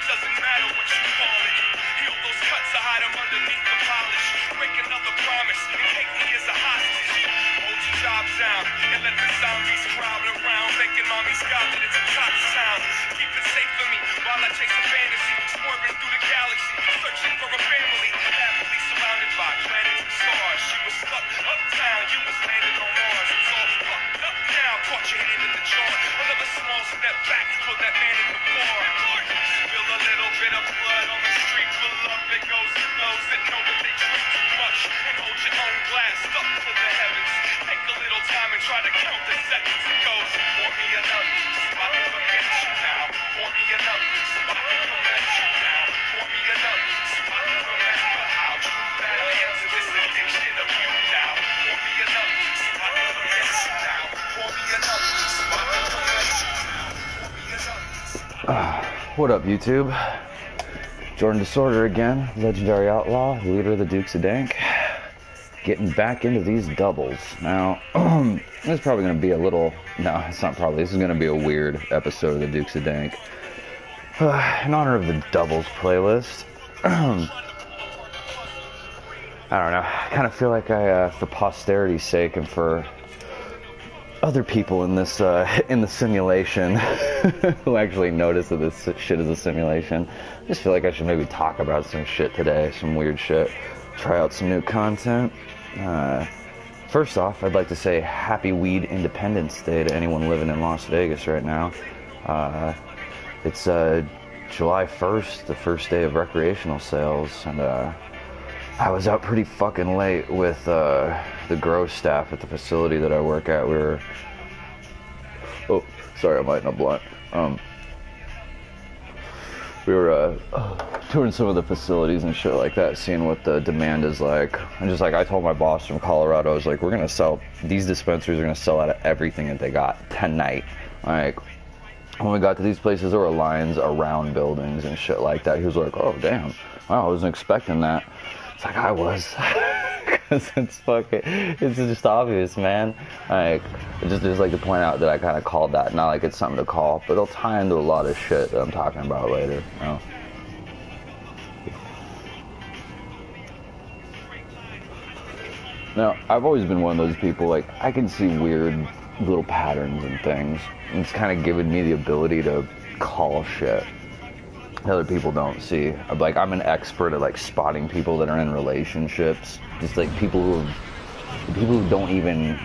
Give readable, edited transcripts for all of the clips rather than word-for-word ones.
doesn't matter what you call it. Heal those cuts, I hide them underneath the polish. Break another promise and take me as a hostage. Hold your jobs down and let the zombies crowd around, making mommy's God that it's a top sound. Keep it safe for me while I chase a fantasy, swerving through the galaxy, searching for a family. Happily surrounded by planets and stars. She was stuck uptown, you was landing on Mars. It's all fucked up now. Caught your hand in the jar. Another small step back for that man in the bar. Spill a little bit of blood on the street. Full up it goes to those that know that they drink too much. And hold your own glass up to the heavens. Take a little time and try to count the seconds. It goes, pour me another, so I can forget you now. Pour me another, so I can commend you now. Pour me another, so I can remember how true that I am to this addiction of you now. Pour me another, so I can forget you now. Pour me another, so I can commend you now. Pour me another. What up, YouTube? Jordan Disorder again, legendary outlaw, leader of the Dukes of Dank. Getting back into these doubles. Now, this is probably going to be a little... No, it's not probably. This is going to be a weird episode of the Dukes of Dank. In honor of the doubles playlist. I don't know. I kind of feel like for posterity's sake and for other people in this in the simulation who actually notice that this shit is a simulation, I just feel like I should maybe talk about some shit today, some weird shit, try out some new content. First off, I'd like to say Happy Weed Independence Day to anyone living in Las Vegas right now. It's July 1st, the first day of recreational sales, and I was out pretty fucking late with the grow staff at the facility that I work at. We were... Oh, sorry, I'm lighting a blunt. We were touring some of the facilities and shit like that, seeing what the demand is like. And just like I told my boss from Colorado, I was like, we're gonna sell, these dispensaries are gonna sell out of everything that they got tonight. Like, when we got to these places, there were lines around buildings and shit like that. He was like, oh damn, wow, I wasn't expecting that. It's like, I was. Because it's just obvious, man. Like, just like to point out that I kind of called that. Not like it's something to call, but it'll tie into a lot of shit that I'm talking about later, you know? Now, I've always been one of those people, like, I can see weird little patterns and things. And it's kind of given me the ability to call shit that other people don't see. I'm an expert at, like, spotting people that are in relationships. Just, like, people who don't even...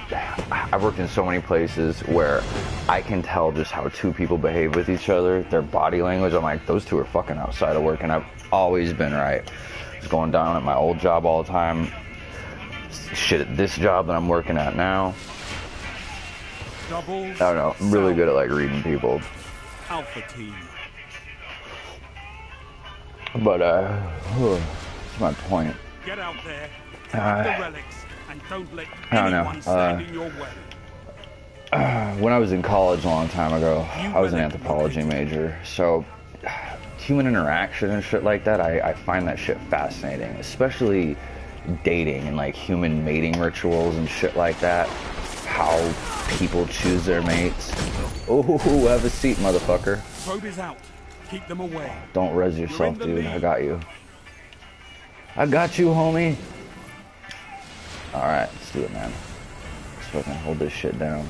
I've worked in so many places where I can tell just how two people behave with each other, their body language. I'm like, those two are fucking outside of work, and I've always been right. It's going down at my old job all the time. Shit at this job that I'm working at now. I don't know. I'm really good at, like, reading people. Alpha team. But, what's my point? Get out there, collect the relics, and don't let anyone stand in your way. When I was in college a long time ago, I was an anthropology major, so human interaction and shit like that, I find that shit fascinating, especially dating and, like, human mating rituals and shit like that, how people choose their mates. Oh, have a seat, motherfucker. Probe is out. Keep them away. Don't res yourself, dude. I got you. I got you, homie. Alright, let's do it, man. Let's fucking hold this shit down.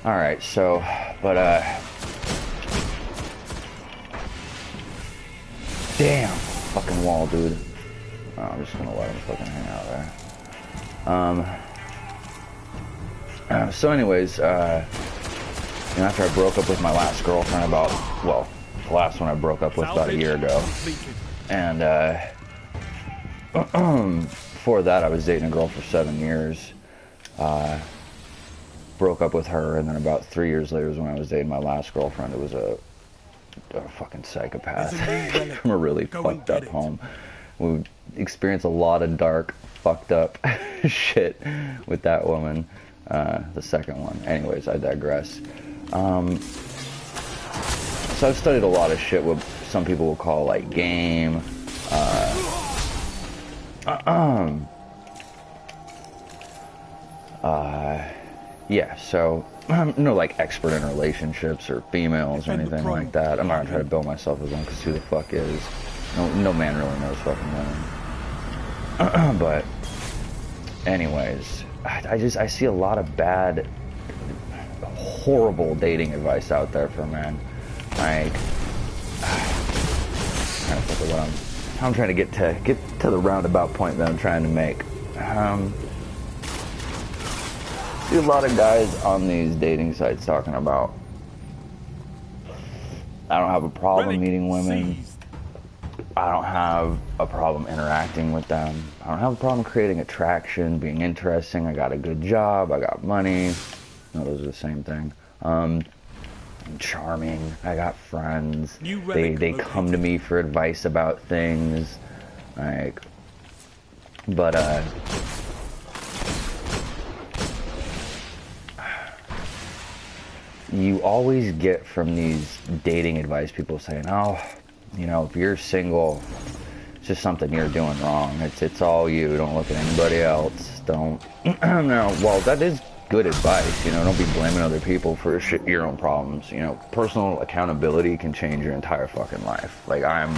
Alright, so, but, damn. Fucking wall, dude. Oh, I'm just gonna let him fucking hang out there. So anyways, after I broke up with my last girlfriend about, well, the last one I broke up with about a year ago. And, before that, I was dating a girl for 7 years. Broke up with her, and then about 3 years later was when I was dating my last girlfriend. It was a fucking psychopath from a really fucked up home. We experienced a lot of dark, fucked up shit with that woman. The second one. Anyways, I digress. So I've studied a lot of shit what some people will call, like, game. Yeah, so I'm no like expert in relationships or females or anything like that. I'm not gonna try to bill myself as one because who the fuck is? No man really knows fucking women. But anyways, I see a lot of bad, horrible dating advice out there for men. Like, trying to think of I'm trying to get to the roundabout point that I'm trying to make. See a lot of guys on these dating sites talking about, I don't have a problem meeting women. I don't have a problem interacting with them. I don't have a problem creating attraction, being interesting. I got a good job. I got money. No, those are the same thing. I'm charming. I got friends. They come to me for advice about things. Like, but you always get from these dating advice people saying, oh, you know, if you're single, it's just something you're doing wrong. It's all you. Don't look at anybody else. Don't. No, well, that is good advice. You know, don't be blaming other people for your own problems. You know, personal accountability can change your entire fucking life. Like, I'm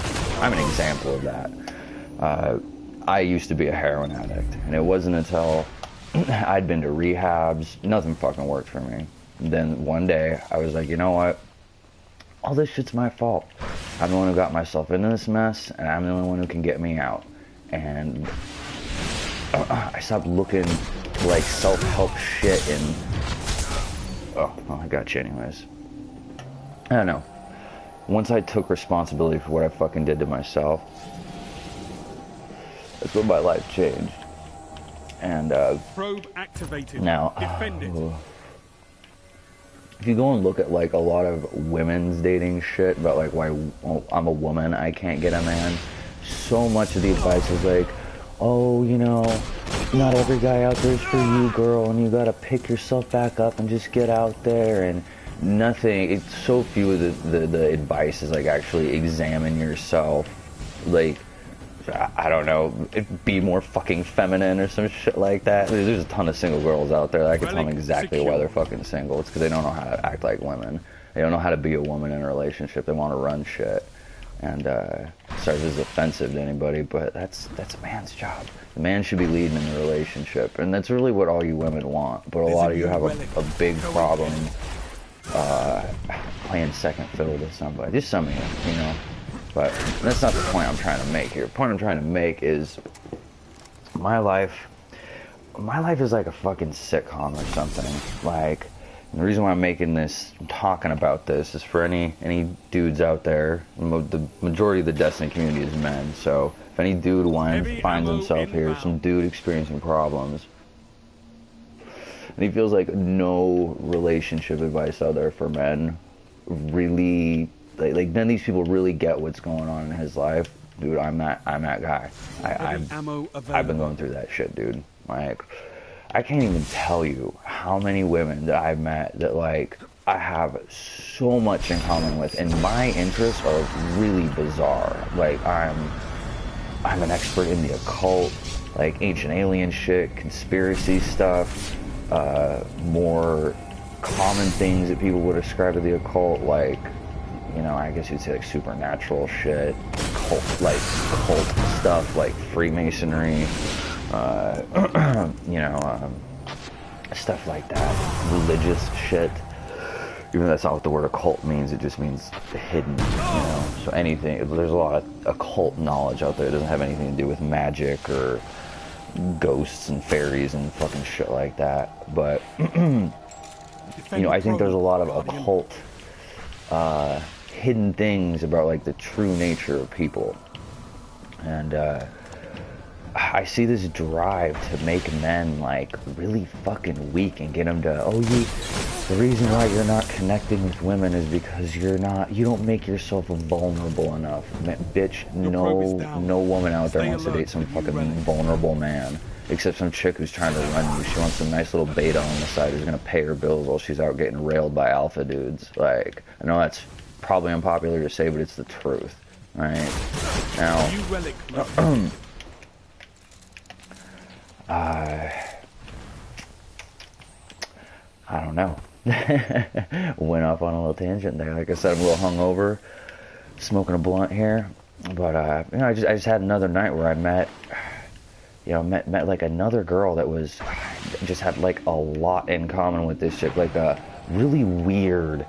an example of that. I used to be a heroin addict, and it wasn't until I'd been to rehabs, nothing fucking worked for me. Then one day, I was like, you know what? All this shit's my fault. I'm the one who got myself into this mess, and I'm the only one who can get me out. And I stopped looking to, like, self-help shit and... Oh, well, I got you anyways. I don't know. Once I took responsibility for what I fucking did to myself, that's when my life changed. And, probe activated. Now... Defend it. If you go and look at, like, a lot of women's dating shit about, like, why I'm a woman, I can't get a man, so much of the advice is like, oh, you know, not every guy out there is for you, girl, and you gotta pick yourself back up and just get out there, and nothing, it's so few of the advice is, like, actually examine yourself, like, I don't know, be more fucking feminine or some shit like that. There's a ton of single girls out there that I can tell them exactly why they're fucking single. It's because they don't know how to act like women. They don't know how to be a woman in a relationship. They want to run shit. And, sorry if this is offensive to anybody, but that's a man's job. The man should be leading in the relationship. And that's really what all you women want. But a lot of you have a big problem playing second fiddle to somebody. Just some of you, you know. But that's not the point I'm trying to make here. The point I'm trying to make is my life is like a fucking sitcom or something. Like, and the reason why I'm making this, I'm talking about this, is for any dudes out there. The majority of the Destiny community is men, so if any dude finds himself here, some dude experiencing problems, and he feels like no relationship advice out there for men really... Like none of these people really get what's going on in his life, dude. I'm that guy. I've been going through that shit, dude. Like, I can't even tell you how many women that I've met that, like, I have so much in common with, and my interests are really bizarre. Like, I'm an expert in the occult, like ancient alien shit, conspiracy stuff, more common things that people would ascribe to the occult, like, you know, I guess you'd say like supernatural shit, cult stuff like Freemasonry, you know, stuff like that, religious shit. Even though that's not what the word occult means, it just means hidden, you know. So anything, there's a lot of occult knowledge out there. It doesn't have anything to do with magic or ghosts and fairies and fucking shit like that. But, you know, I think there's a lot of occult, hidden things about, like, the true nature of people. And I see this drive to make men, like, really fucking weak and get them to, the reason why you're not connecting with women is because you don't make yourself vulnerable enough. Bitch, no woman out there wants to date some fucking vulnerable man. Except some chick who's trying to run you. She wants some nice little beta on the side who's gonna pay her bills while she's out getting railed by alpha dudes. Like, I know that's probably unpopular to say, but it's the truth, right? Now, I don't know. Went off on a little tangent there. Like I said, I'm a little hungover, smoking a blunt here. But you know, I just had another night where I met like another girl that was just had like a lot in common with this chick, like a really weird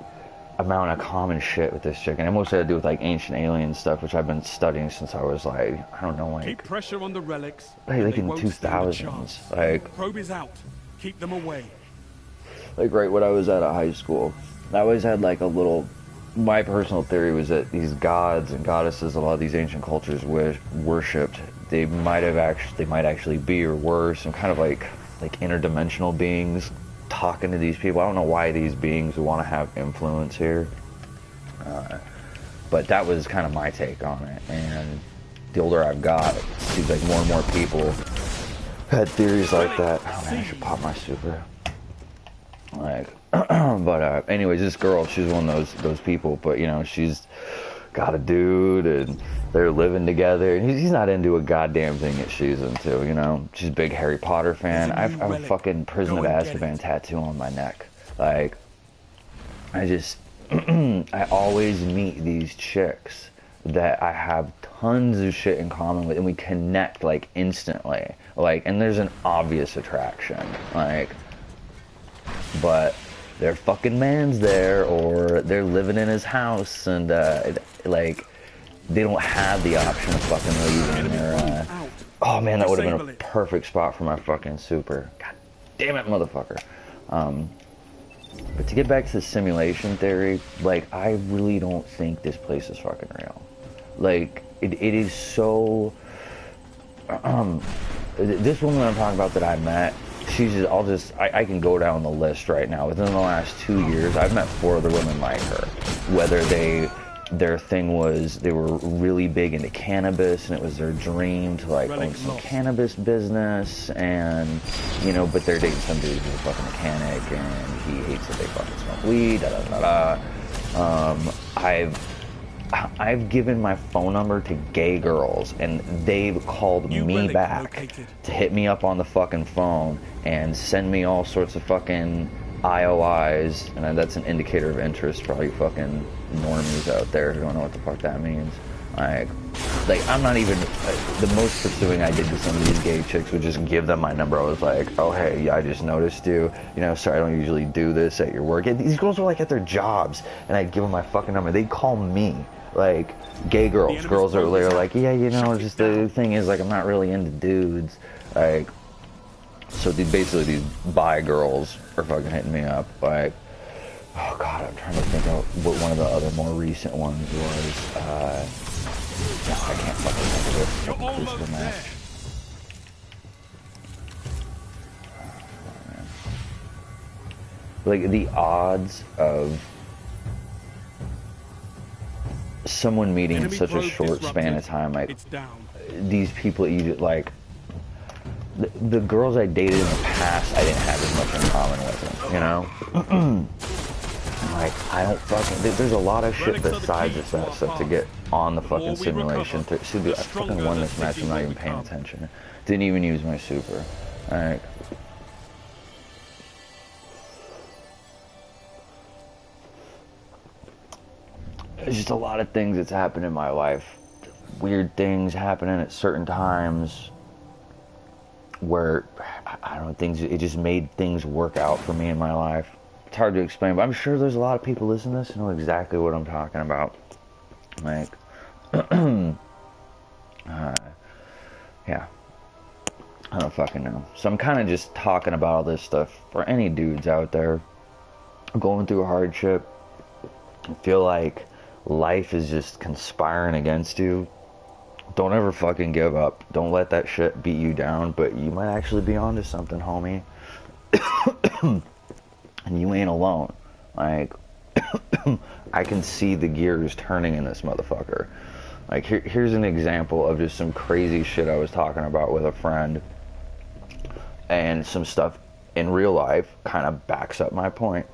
amount of common shit with this chick, and it mostly had to do with like ancient alien stuff, which I've been studying since I was like, I don't know, like keep pressure on the relics. Like in the 2000s. Like probe is out. Keep them away. Like right when I was out of high school, I always had like a little. My personal theory was that these gods and goddesses a lot of these ancient cultures worshipped, they might actually be or were some kind of like interdimensional beings talking to these people. I don't know why these beings would want to have influence here, but that was kind of my take on it. And the older I've got, it seems like more and more people had theories like that. Oh man, I should pop my super. Like, but anyways, this girl, she's one of those people. But you know, she's got a dude, and they're living together. And he's not into a goddamn thing that she's into. You know, she's a big Harry Potter fan. I have a fucking Prison of Azkaban tattoo on my neck. Like, I always meet these chicks that I have tons of shit in common with, and we connect like instantly. Like, and there's an obvious attraction. Like. But their fucking man's there, or they're living in his house, and like they don't have the option of fucking leaving. Or oh man, that would have been a perfect spot for my fucking super. God damn it, motherfucker. But to get back to the simulation theory, like I really don't think this place is fucking real. Like it is so. This woman I'm talking about that I met. She's just, I can go down the list right now. Within the last 2 years, I've met 4 other women like her. Whether their thing was, they were really big into cannabis, and it was their dream to like own some cannabis business, and, you know, but they're dating some dude who's a fucking mechanic, and he hates that they fucking smoke weed, I've given my phone number to gay girls, and they've called me back to hit me up on the fucking phone and send me all sorts of fucking IOIs, and that's an indicator of interest for all you fucking normies out there who don't know what the fuck that means. Like I'm not even, the most pursuing I did to some of these gay chicks would just give them my number. I was like, oh hey, yeah, I just noticed you, you know, sorry, I don't usually do this at your work. These girls were like at their jobs, and I'd give them my fucking number. They'd call me. Like, gay girls are like, yeah, you know, just the thing is, like, I'm not really into dudes. Like, so basically these bi girls are fucking hitting me up. Like, oh god, I'm trying to think of what one of the other more recent ones was. No, I can't fucking think of it. Like, the odds of someone meeting in such a short span of time, like these people, you like the girls I dated in the past, I didn't have as much in common with them, you know. Like, I don't fucking, there's a lot of shit besides this stuff to get on the fucking simulation. See, dude, I fucking won this match, I'm not even paying attention. Didn't even use my super. Alright. There's just a lot of things that's happened in my life. Weird things happening at certain times where, I don't know, things, it just made things work out for me in my life. It's hard to explain, but I'm sure there's a lot of people listening to this who know exactly what I'm talking about. Like, yeah. I don't fucking know. So I'm kind of just talking about all this stuff for any dudes out there going through a hardship. I feel like life is just conspiring against you. Don't ever fucking give up. Don't let that shit beat you down, but you might actually be onto something, homie. And you ain't alone. Like, I can see the gears turning in this motherfucker. Like, here's an example of just some crazy shit I was talking about with a friend, and some stuff in real life kind of backs up my point.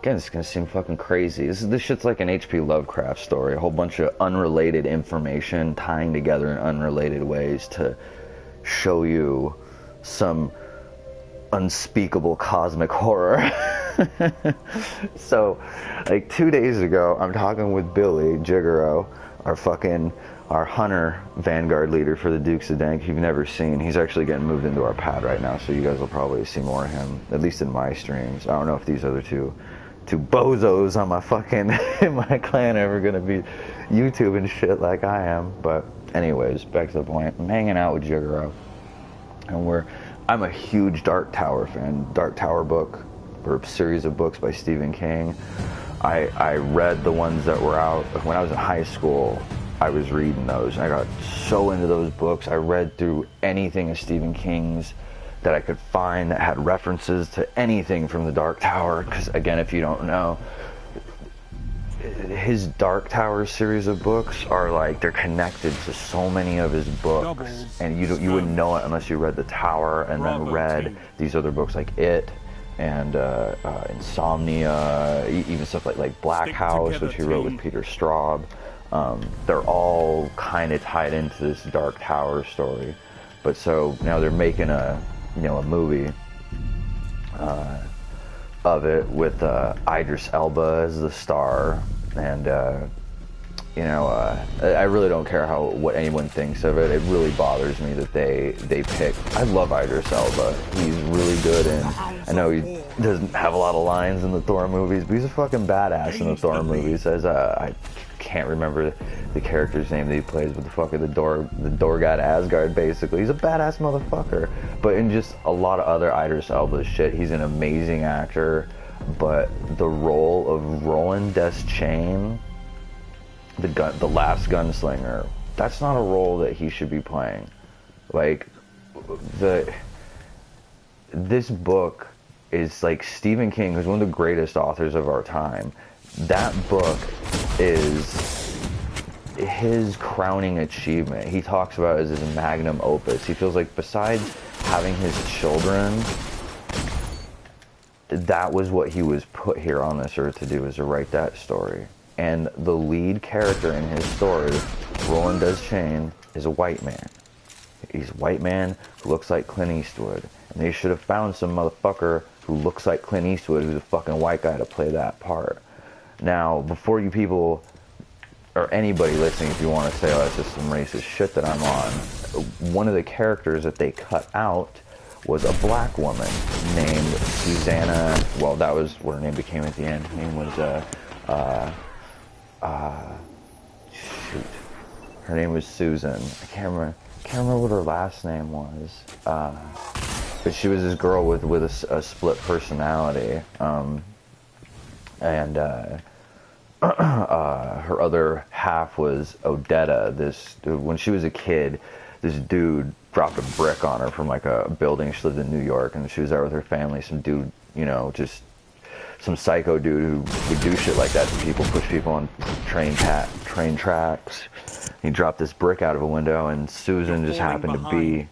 Again, it's gonna seem fucking crazy. This shit's like an H.P. Lovecraft story. A whole bunch of unrelated information tying together in unrelated ways to show you some unspeakable cosmic horror. So, like 2 days ago, I'm talking with Billy Gigaro, our hunter vanguard leader for the Dukes of Dank. You've never seen. He's actually getting moved into our pad right now, so you guys will probably see more of him, at least in my streams. I don't know if these other two bozos on my fucking in my clan ever gonna be YouTube and shit like I am. But anyways, back to the point. I'm hanging out with Gigaro, and I'm a huge Dark Tower fan. Dark Tower book, or a series of books by Stephen King. I read the ones that were out when I was in high school. I was reading those, and I got so into those books. I read through anything of Stephen King's that I could find that had references to anything from the Dark Tower, because again, if you don't know, his Dark Tower series of books are like, they're connected to so many of his books, and you wouldn't know it unless you read The Tower and then read these other books like It and Insomnia, even stuff like Black House, which he wrote with Peter Straub. They're all kind of tied into this Dark Tower story. But so now they're making a movie of it with Idris Elba as the star, and I really don't care what anyone thinks of it. It really bothers me that they pick. I love Idris Elba. He's really good, and I know he doesn't have a lot of lines in the Thor movies, but he's a fucking badass in the Thor movies. As I can't remember the character's name that he plays, but the door god Asgard, basically. He's a badass motherfucker. But in just a lot of other Idris Elba shit, he's an amazing actor. But the role of Roland Deschain, the last gunslinger, that's not a role that he should be playing. Like, this book is like Stephen King, who's one of the greatest authors of our time. That book is his crowning achievement. He talks about it as his magnum opus. He feels like besides having his children, that was what he was put here on this earth to do, is to write that story. And the lead character in his story, Roland Deschain, is a white man. He's a white man who looks like Clint Eastwood. And they should have found some motherfucker who looks like Clint Eastwood, who's a fucking white guy, to play that part. Now, before you people, or anybody listening, if you want to say, oh, that's just some racist shit that I'm on, one of the characters that they cut out was a black woman named Susanna. Well, that was what her name became at the end. Her name was, her name was Susan. I can't remember what her last name was. But she was this girl with a split personality. And her other half was Odetta. When she was a kid, this dude dropped a brick on her from like a building. She lived in New York, and she was there with her family. Some dude, just some psycho dude who would do shit like that to people, push people on train tracks. He dropped this brick out of a window, and Susan just happened to be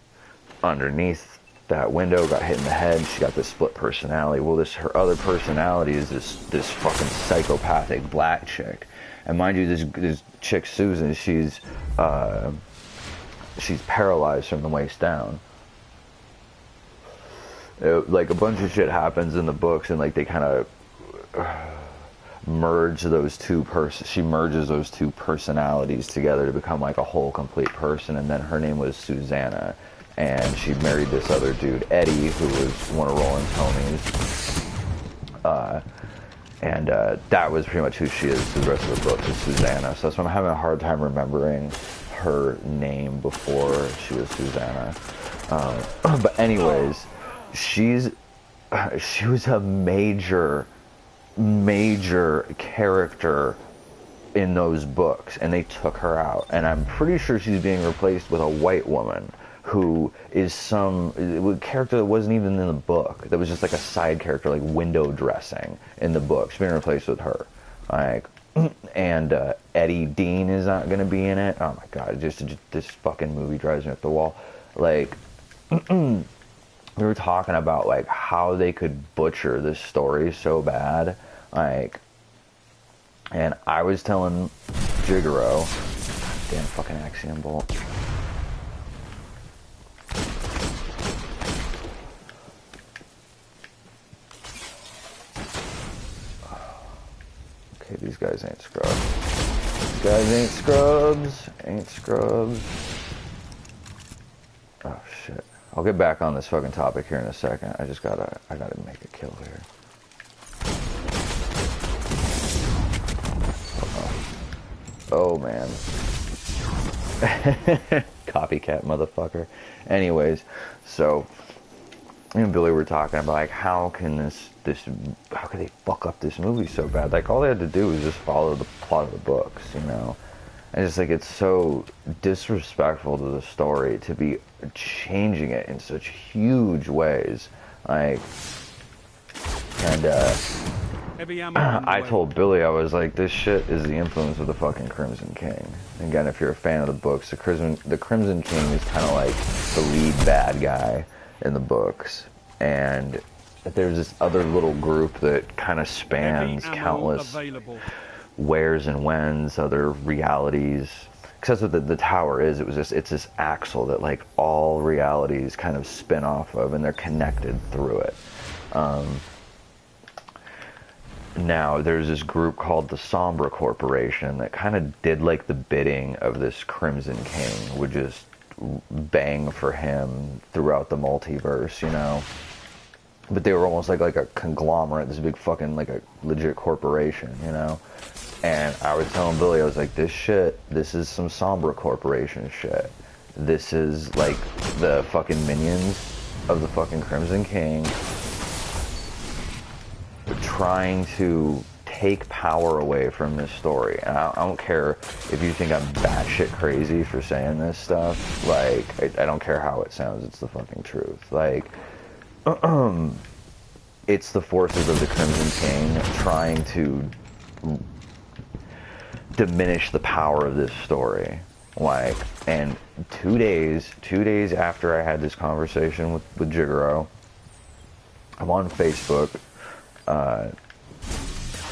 underneath that window, got hit in the head, and she got this split personality. Well, her other personality is this fucking psychopathic black chick. And mind you, this chick Susan, she's paralyzed from the waist down. Like, a bunch of shit happens in the books, and like they kind of merge those two she merges those two personalities together to become like a whole complete person. And then her name was Susanna, and she married this other dude, Eddie, who was one of Roland's homies. And that was pretty much who she is through the rest of the book, is Susanna. So I'm having a hard time remembering her name before she was Susanna. But anyways, she was a major character in those books, and they took her out. And I'm pretty sure she's being replaced with a white woman who is a character that wasn't even in the book. That was just like a side character, like window dressing in the book. She's being replaced with her. Like, and Eddie Dean is not going to be in it. Oh my god, just this fucking movie drives me up the wall. Like, we were talking about like how they could butcher this story so bad. Like, and I was telling Gigaro, damn fucking Axiom Bolt. guys ain't scrubs. Ain't scrubs. Oh shit. I'll get back on this fucking topic here in a second. I gotta make a kill here. Oh man. Copycat motherfucker. Anyways, so me and Billy were talking about like how can how could they fuck up this movie so bad? Like all they had to do was just follow the plot of the books, you know? And just like it's so disrespectful to the story to be changing it in such huge ways. Like, and I told Billy, I was like, this shit is the influence of the fucking Crimson King. And again, if you're a fan of the books, the Crimson King is kind of like the lead bad guy in the books. And there's this other little group that kind of spans countless wheres and whens, other realities. Because that's what the tower is. It's this axle that like all realities kind of spin off of, and they're connected through it. Now there's this group called the Sombra Corporation that kind of did like the bidding of this Crimson King, would just bang for him throughout the multiverse, you know. But they were almost like a conglomerate, this big fucking like a legit corporation, you know. And I was telling Billy, I was like, this is some Sombra Corporation shit. This is like the fucking minions of the fucking Crimson King trying to take power away from this story. And I don't care if you think I'm batshit crazy for saying this stuff. Like, I don't care how it sounds, it's the fucking truth. Like, it's the forces of the Crimson King trying to diminish the power of this story. Like, and 2 days after I had this conversation with Jigaro, I'm on Facebook,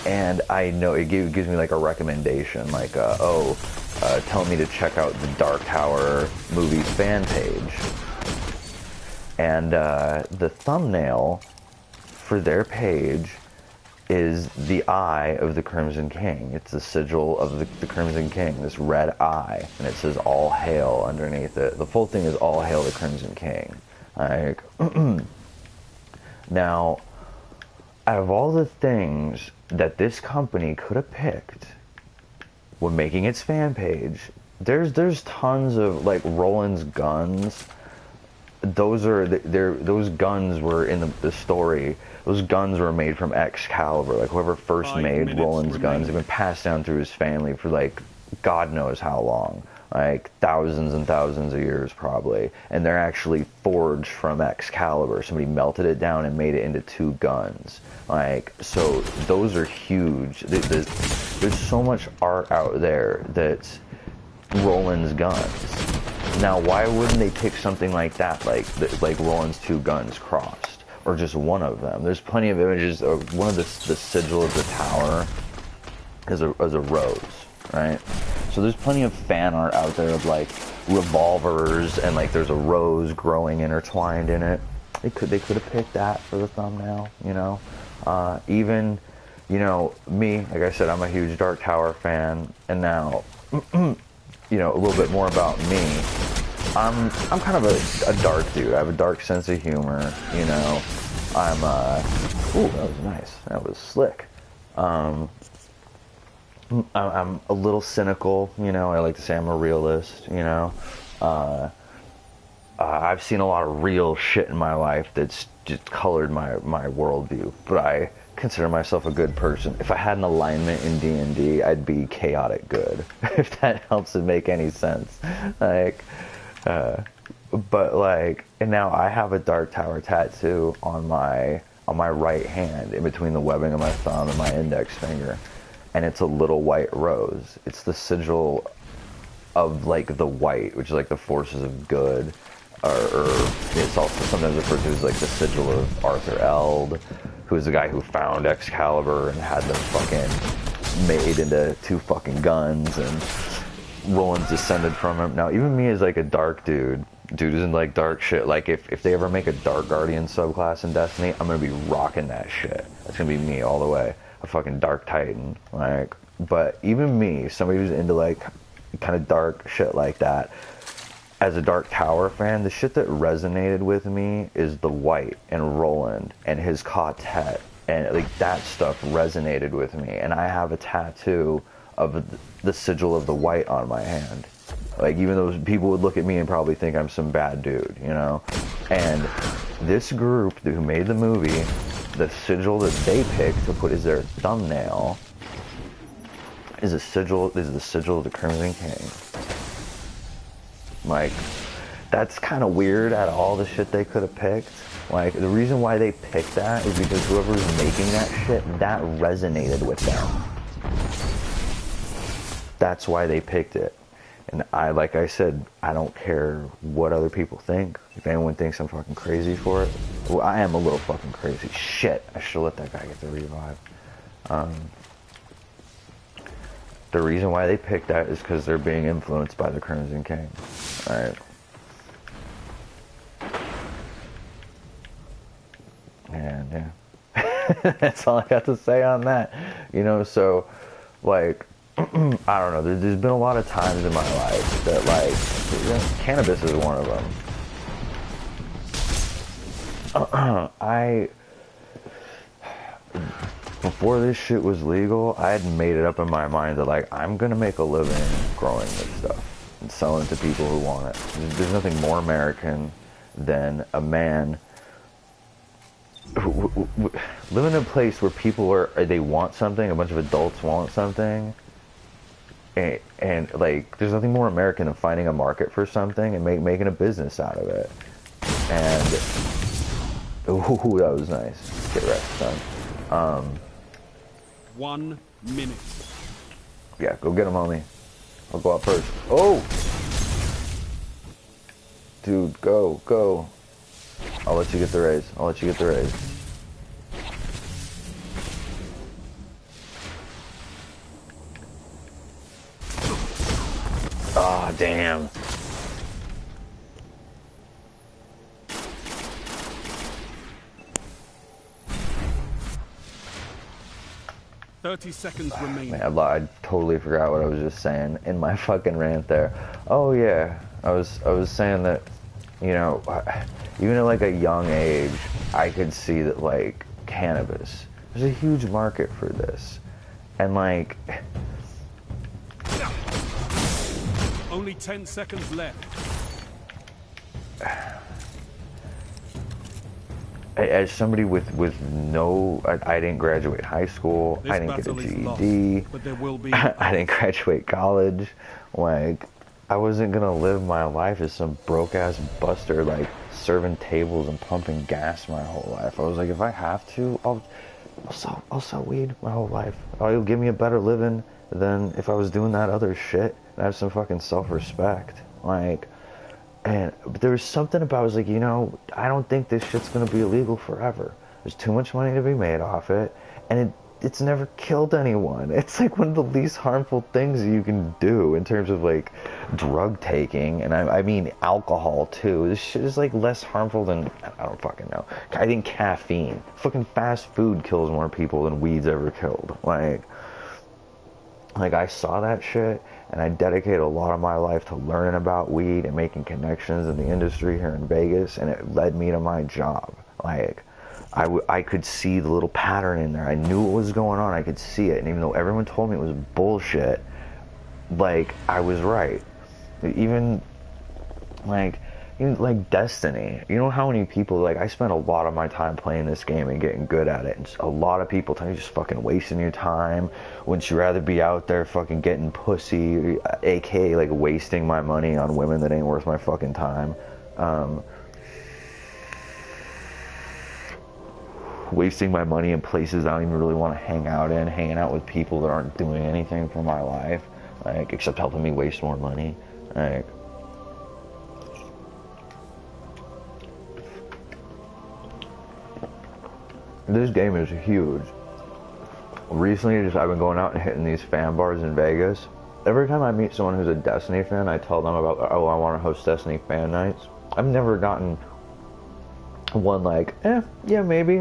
and I know it gives me like a recommendation, like, tell me to check out the Dark Tower Movies fan page. And the thumbnail for their page is the eye of the Crimson King. It's the sigil of the Crimson King, this red eye, and it says "All Hail" underneath it. The full thing is "All Hail the Crimson King." Like, now, out of all the things that this company could have picked when making its fan page, there's tons of like Roland's guns. Those guns were in the story. Those guns were made from Excalibur. Like whoever first made Roland's guns have been passed down through his family for like God knows how long, like thousands and thousands of years probably. And they're actually forged from Excalibur. Somebody melted it down and made it into 2 guns. Like, so those are huge. There's so much art out there that's Roland's guns. Now, why wouldn't they pick something like that, like Roland's 2 guns crossed, or just one of them? There's plenty of images of one of the sigil of the tower is a rose, right? So there's plenty of fan art out there of like revolvers and like there's a rose growing intertwined in it. They could have picked that for the thumbnail, you know. Even, you know, me, like I said, I'm a huge Dark Tower fan, and now. You know, a little bit more about me. I'm kind of a dark dude. I have a dark sense of humor, you know. Ooh, that was nice. That was slick. I'm a little cynical, you know. I like to say I'm a realist, you know. I've seen a lot of real shit in my life that's just colored my worldview, but I consider myself a good person. If I had an alignment in D&D, I'd be chaotic good. If that helps to make any sense. Like, but like, and now I have a Dark Tower tattoo on my right hand, in between the webbing of my thumb and my index finger, and it's a little white rose. It's the sigil of like the white, which is like the forces of good, or it's also sometimes referred to as like the sigil of Arthur Eld, who is the guy who found Excalibur and had them fucking made into 2 fucking guns, and Roland's descended from him. Now, even me as like a dark dude who's in like dark shit, like if they ever make a Dark Guardian subclass in Destiny, I'm gonna be rocking that shit. That's gonna be me all the way. A fucking Dark Titan. Like, But even me, somebody who's into like kind of dark shit like that, as a Dark Tower fan, the shit that resonated with me is the White and Roland and his quartet, and like that stuff resonated with me. And I have a tattoo of the sigil of the White on my hand. Like, even though people would look at me and probably think I'm some bad dude, you know? And this group who made the movie, the sigil that they picked to put as their thumbnail is the sigil of the Crimson King. Like, that's kind of weird out of all the shit they could have picked. Like, the reason why they picked that is because whoever's making that shit, that resonated with them. That's why they picked it. And like I said, I don't care what other people think. If anyone thinks I'm fucking crazy for it, well, I am a little fucking crazy. Shit, I should let that guy get the revive. The reason why they picked that is because they're being influenced by the Crimson King. Alright. And yeah. That's all I got to say on that. You know, so, like, I don't know, there's been a lot of times in my life that, like, you know, cannabis is one of them. Before this shit was legal, I had made it up in my mind that, like, I'm gonna make a living growing this stuff and selling it to people who want it. There's nothing more American than a man who live in a place where people they want something, a bunch of adults want something, and like, there's nothing more American than finding a market for something and making a business out of it. And, ooh, that was nice. Get rest, son. 1 minute. Yeah, go get him, homie. I'll go out first. Oh! Dude, go. I'll let you get the raise. Ah, oh, damn. 30 seconds remaining. Man, I totally forgot what I was just saying in my fucking rant there. Oh yeah, I was saying that, you know, even at like a young age, I could see that, like, cannabis, there's a huge market for this, and like, only 10 seconds left. As somebody with no, I didn't graduate high school, I didn't get a GED, but there will be I didn't graduate college, like, I wasn't gonna live my life as some broke-ass buster, like, serving tables and pumping gas my whole life. I was like, if I have to, I'll sell weed my whole life. It'll give me a better living than if I was doing that other shit, and have some fucking self-respect, like. But there was something about, I was like, you know, I don't think this shit's gonna be illegal forever. There's too much money to be made off it, and it's never killed anyone. It's like one of the least harmful things you can do in terms of, like, drug taking, and I mean alcohol too. This shit is, like, less harmful than, I don't fucking know. I think caffeine. Fucking fast food kills more people than weed's ever killed. Like I saw that shit, and I dedicated a lot of my life to learning about weed and making connections in the industry here in Vegas, and it led me to my job. Like, I could see the little pattern in there. I knew what was going on. I could see it, and even though everyone told me it was bullshit, like, I was right. Even Destiny. You know how many people, like, I spent a lot of my time playing this game and getting good at it, and a lot of people tell you just fucking wasting your time. Wouldn't you rather be out there fucking getting pussy, aka, like, wasting my money on women that ain't worth my fucking time, wasting my money in places I don't even really want to hang out in, hanging out with people that aren't doing anything for my life, like, except helping me waste more money, like. This game is huge. Recently, I've been going out and hitting these fan bars in Vegas. Every time I meet someone who's a Destiny fan, I tell them about, oh, I want to host Destiny fan nights. I've never gotten one like, yeah, maybe.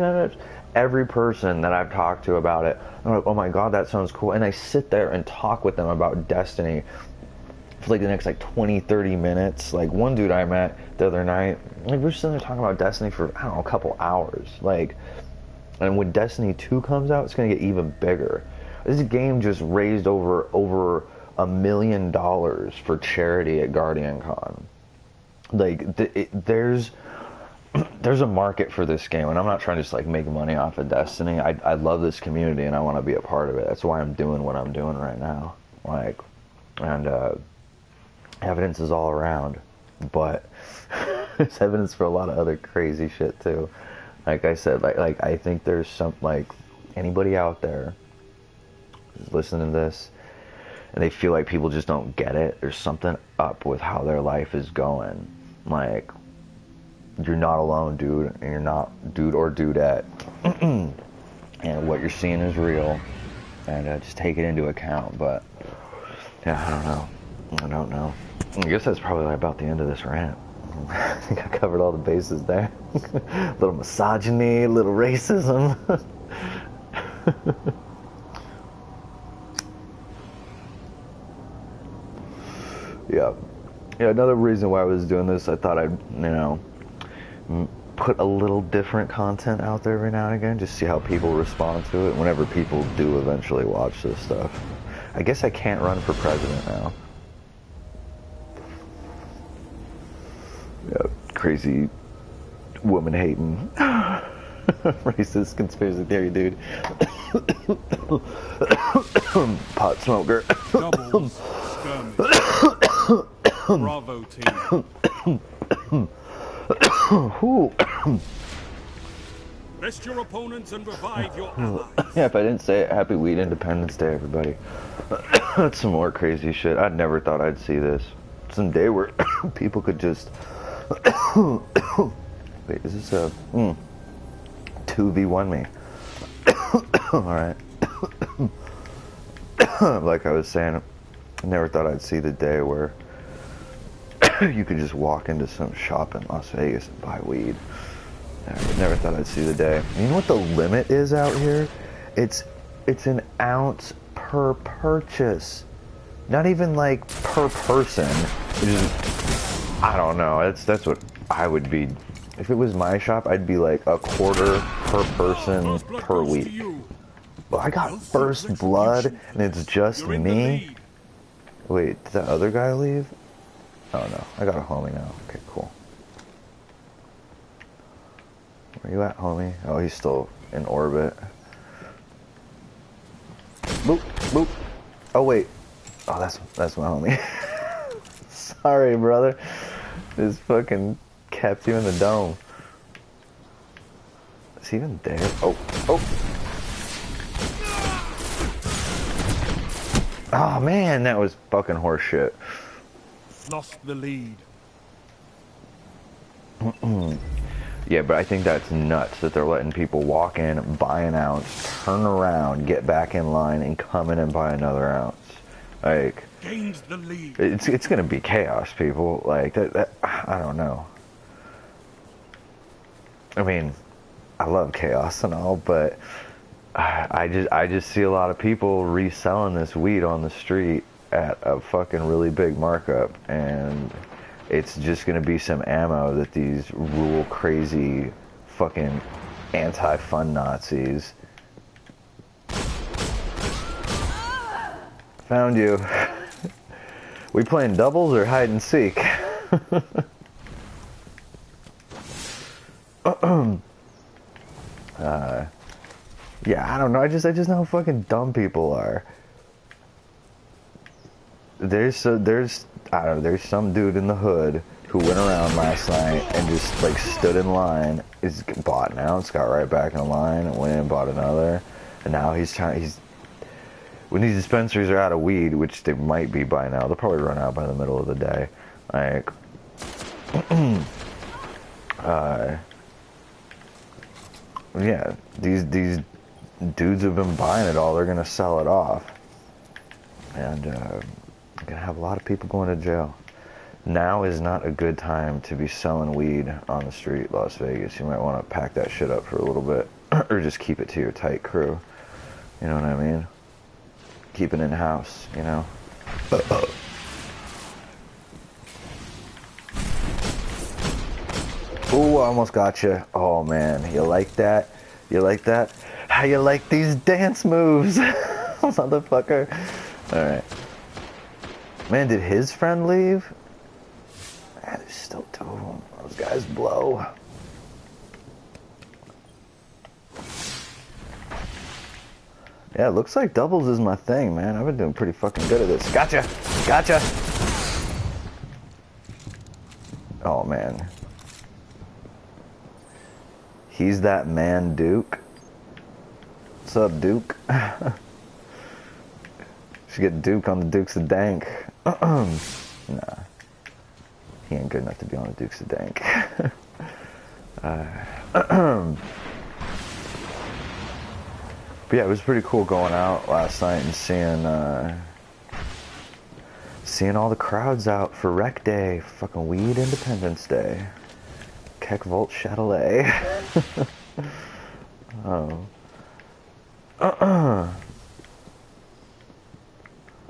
every person that I've talked to about it, I'm like, oh my god, that sounds cool. And I sit there and talk with them about Destiny for like the next like 20-30 minutes. Like one dude I met the other night, like we're sitting there talking about Destiny for, I don't know, a couple hours. Like, and when Destiny 2 comes out, it's gonna get even bigger. This game just raised over $1 million for charity at GuardianCon. Like there's a market for this game, and I'm not trying to just like make money off of Destiny. I love this community and I want to be a part of it. That's why I'm doing what I'm doing right now. Like, and evidence is all around, but there's evidence for a lot of other crazy shit too. Like I said, like I think there's some, like, anybody out there who's listening to this and they feel like people just don't get it, there's something up with how their life is going. Like, you're not alone, dude, and you're not dude or dudette. And what you're seeing is real, and just take it into account. But yeah, I don't know. I guess that's probably about the end of this rant. I think I covered all the bases there. A little misogyny, a little racism. Yeah. Yeah, another reason why I was doing this, I thought I'd, put a little different content out there every now and again, just see how people respond to it whenever people do eventually watch this stuff. I guess I can't run for president now. Yeah, crazy woman hating racist conspiracy theory dude. Pot smoker. Double skirmish. Bravo team. Rest your opponents and revive your allies. Yeah, if I didn't say it, happy Weed Independence Day, everybody. That's some more crazy shit. I never thought I'd see this. Some day where people could just... Wait, is this a... 2v1 me? Alright. Like I was saying, I never thought I'd see the day where you could just walk into some shop in Las Vegas and buy weed. I never thought I'd see the day. You know what the limit is out here? It's an ounce per purchase. Not even like per person. I don't know. That's what I would be. If it was my shop, I'd be like a quarter per person per week. Well, I got first blood and it's just me. Wait, did the other guy leave? Oh no, I got a homie now. Okay, cool. Where you at, homie? Oh, he's still in orbit. Boop, boop. Oh wait. Oh, that's my homie. Sorry, brother. Just fucking kept you in the dome. Is he even there? Oh, oh. Oh man, that was fucking horseshit. Lost the lead. Yeah, but I think that's nuts that they're letting people walk in, buy an ounce, turn around, get back in line, and come in and buy another ounce. Like, gains the lead. It's gonna be chaos, people. Like that I don't know. I mean, I love chaos and all, but I just see a lot of people reselling this weed on the street at a fucking really big markup, and it's just gonna be some ammo that these rule crazy fucking anti-fun Nazis found you. We playing doubles or hide and seek? Yeah, I don't know. I just know how fucking dumb people are. There's some dude in the hood who went around last night and just like stood in line, is bought an ounce, got right back in line, and went in and bought another, and now he's when these dispensaries are out of weed, which they might be by now, they'll probably run out by the middle of the day. Like, yeah, these dudes have been buying it all. They're gonna sell it off, and gonna have a lot of people going to jail. Now is not a good time to be selling weed on the street, Las Vegas. You might want to pack that shit up for a little bit. or just keep it to your tight crew. You know what I mean? Keep it in-house, you know? Ooh, I almost got you. Oh, man. You like that? You like that? How you like these dance moves? Motherfucker. Alright. Man, did his friend leave? Man, there's still two of them. Those guys blow. Yeah, it looks like doubles is my thing, man. I've been doing pretty fucking good at this. Gotcha! Gotcha! Oh, man. He's that man, Duke. What's up, Duke? Should get Duke on the Dukes of Dank. Nah. He ain't good enough to be on the Dukes of Dank. But yeah, it was pretty cool going out last night and seeing all the crowds out for Rec Day, fucking Weed Independence Day. Keck Volt Chatelet. Oh.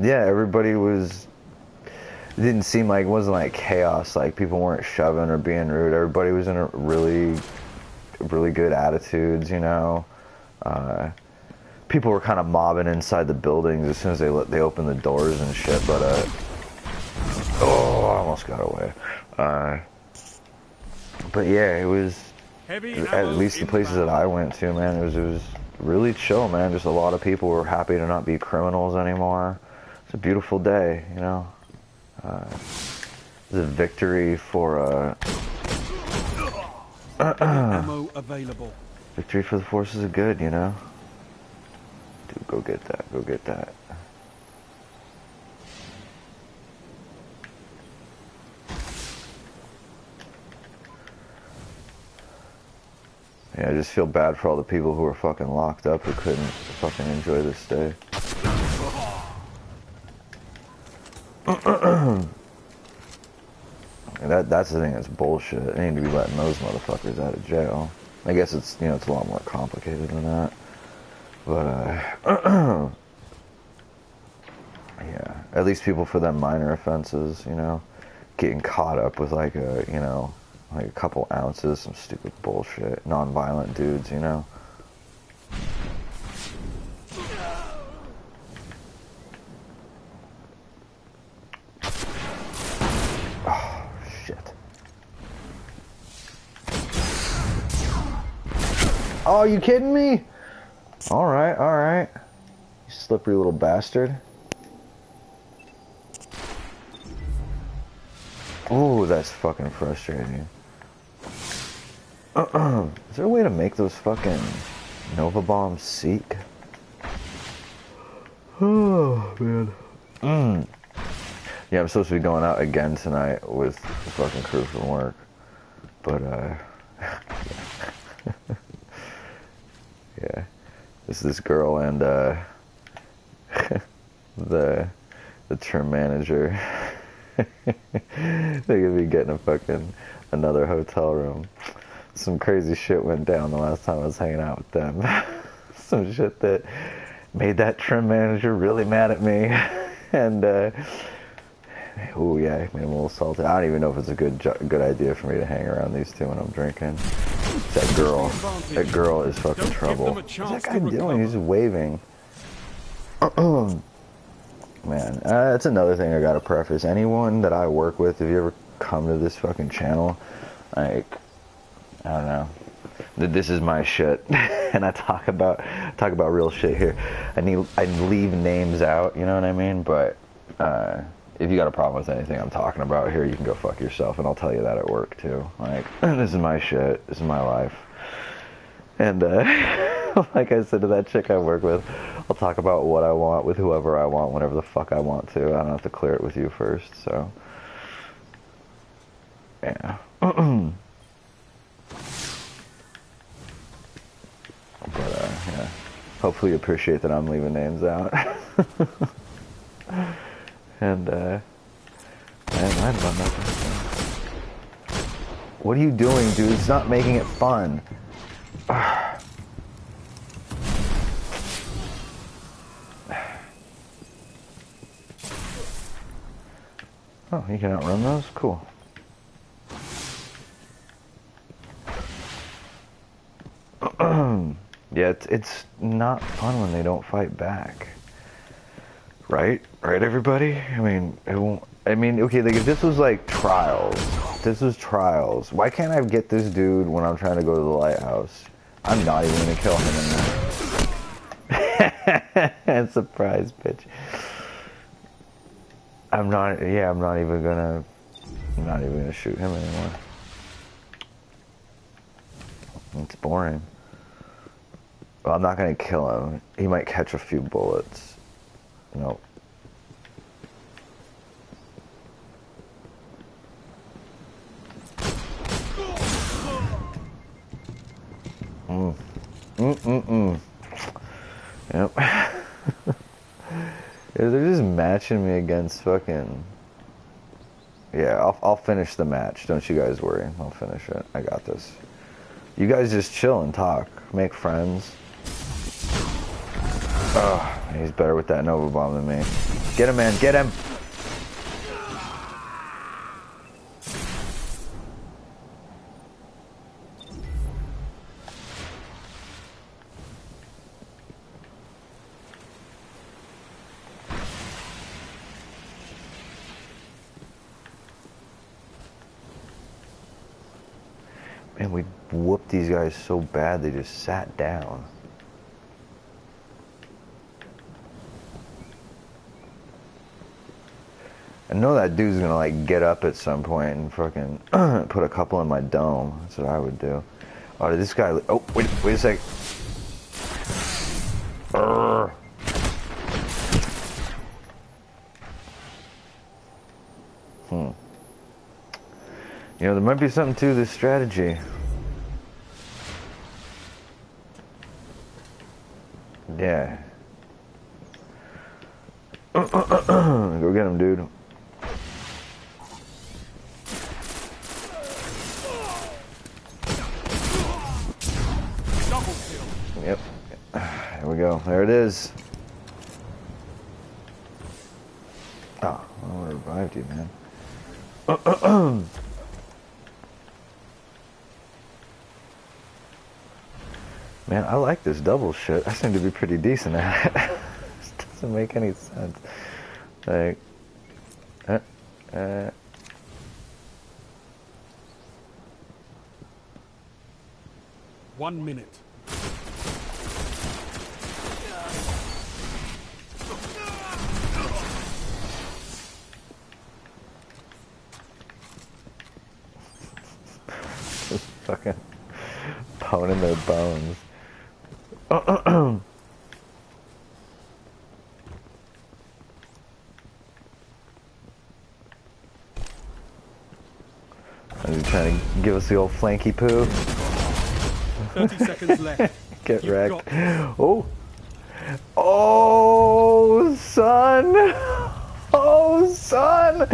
Yeah, everybody was... It didn't seem like... It wasn't like chaos, like people weren't shoving or being rude. Everybody was in a really good attitudes, you know. People were kind of mobbing inside the buildings as soon as they opened the doors and shit, but oh, I almost got away. But yeah, it was at least the places that I went to, man. It was really chill, man. Just a lot of people were happy to not be criminals anymore. It's a beautiful day, you know. It's a victory for ammo available. Victory for the forces of good, you know. Dude, go get that. Go get that. Yeah, I just feel bad for all the people who were fucking locked up who couldn't fucking enjoy this day. That's the thing that's bullshit. They need to be letting those motherfuckers out of jail. I guess it's, you know, it's a lot more complicated than that. But, yeah, at least people for them minor offenses, you know, getting caught up with like a, you know, like a couple ounces, some stupid bullshit, non-violent dudes, you know. Oh, shit. Oh, are you kidding me? Alright, alright. You slippery little bastard. Ooh, that's fucking frustrating. Is there a way to make those fucking Nova bombs seek? Oh, man. Yeah, I'm supposed to be going out again tonight with the fucking crew from work. But, yeah. This girl and, the trim manager. They're gonna be getting another hotel room. Some crazy shit went down the last time I was hanging out with them. Some shit that made that trim manager really mad at me. And, ooh, yeah, made him a little salty. I don't even know if it's a good idea for me to hang around these two when I'm drinking. That girl is fucking trouble. What's that guy doing? He's just waving. Man, that's another thing I gotta preface. Anyone that I work with, if you ever come to this fucking channel, like, I don't know, this is my shit, and I talk about real shit here. I leave names out, you know what I mean? But if you got a problem with anything I'm talking about here, you can go fuck yourself, and I'll tell you that at work too. Like, this is my shit, this is my life, and like I said to that chick I work with, I'll talk about what I want with whoever I want, whenever the fuck I want to. I don't have to clear it with you first, so yeah. But yeah, hopefully you appreciate that I'm leaving names out. And man, what are you doing, dude? It's not making it fun. Oh, you can outrun those? Cool. Yeah, it's not fun when they don't fight back. Right? Right, everybody? I mean, it won't... I mean, okay, like, if this was, like, Trials. This was Trials. Why can't I get this dude when I'm trying to go to the lighthouse? I'm not even gonna kill him in there. Surprise, bitch. I'm not even gonna shoot him anymore. It's boring. Well, I'm not gonna kill him. He might catch a few bullets. Nope. Yep. They're just matching me against fucking... Yeah, I'll finish the match. Don't you guys worry. I'll finish it. I got this. You guys just chill and talk. Make friends. Oh, he's better with that Nova Bomb than me. Get him, man. Get him! Man, we whooped these guys so bad they just sat down. I know that dude's gonna like get up at some point and fucking put a couple in my dome. That's what I would do. Oh, did this guy... Oh, wait a sec. You know, there might be something to this strategy. Yeah. Go get him, dude. Yep. There we go. There it is. Oh, I revived you, man. Man, I like this double shit. I seem to be pretty decent at it. This doesn't make any sense. Like, 1 minute. Just fucking pounding their bones. Are you trying to give us the old flanky poo? 30 seconds left. Get wrecked. Oh! Oh, son! Oh, son!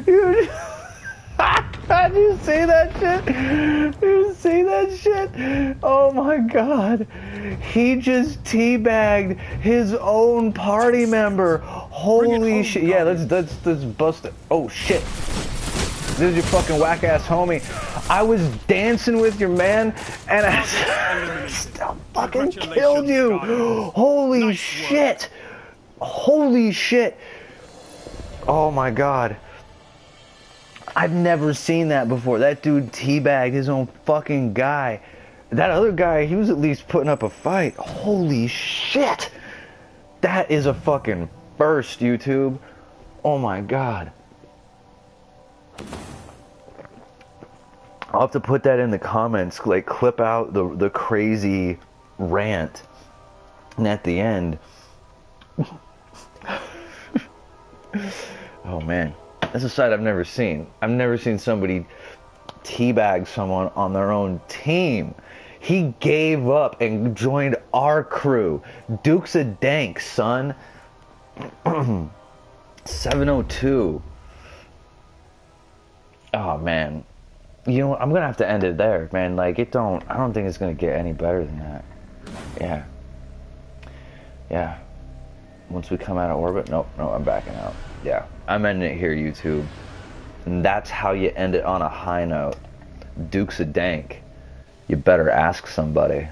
You... Did you see that shit? Did you see that shit? Oh my god. He just teabagged his own party member. Holy shit. Yeah, let's bust it. Oh shit. This is your fucking whack ass homie. I was dancing with your man and I still fucking killed you. Holy shit. Holy shit. Oh my god. I've never seen that before. That dude teabagged his own fucking guy. That other guy, he was at least putting up a fight. Holy shit. That is a fucking first, YouTube. Oh my god. I'll have to put that in the comments, like clip out the crazy rant. And at the end. Oh man. That's a sight I've never seen. I've never seen somebody teabag someone on their own team. He gave up and joined our crew. Duke's a dank, son. 702. Oh man. You know what? I'm gonna have to end it there, man. Like I don't think it's gonna get any better than that. Yeah. Yeah. Once we come out of orbit, nope, I'm backing out. Yeah, I'm ending it here, YouTube. And that's how you end it on a high note. Duke's a dank. You better ask somebody.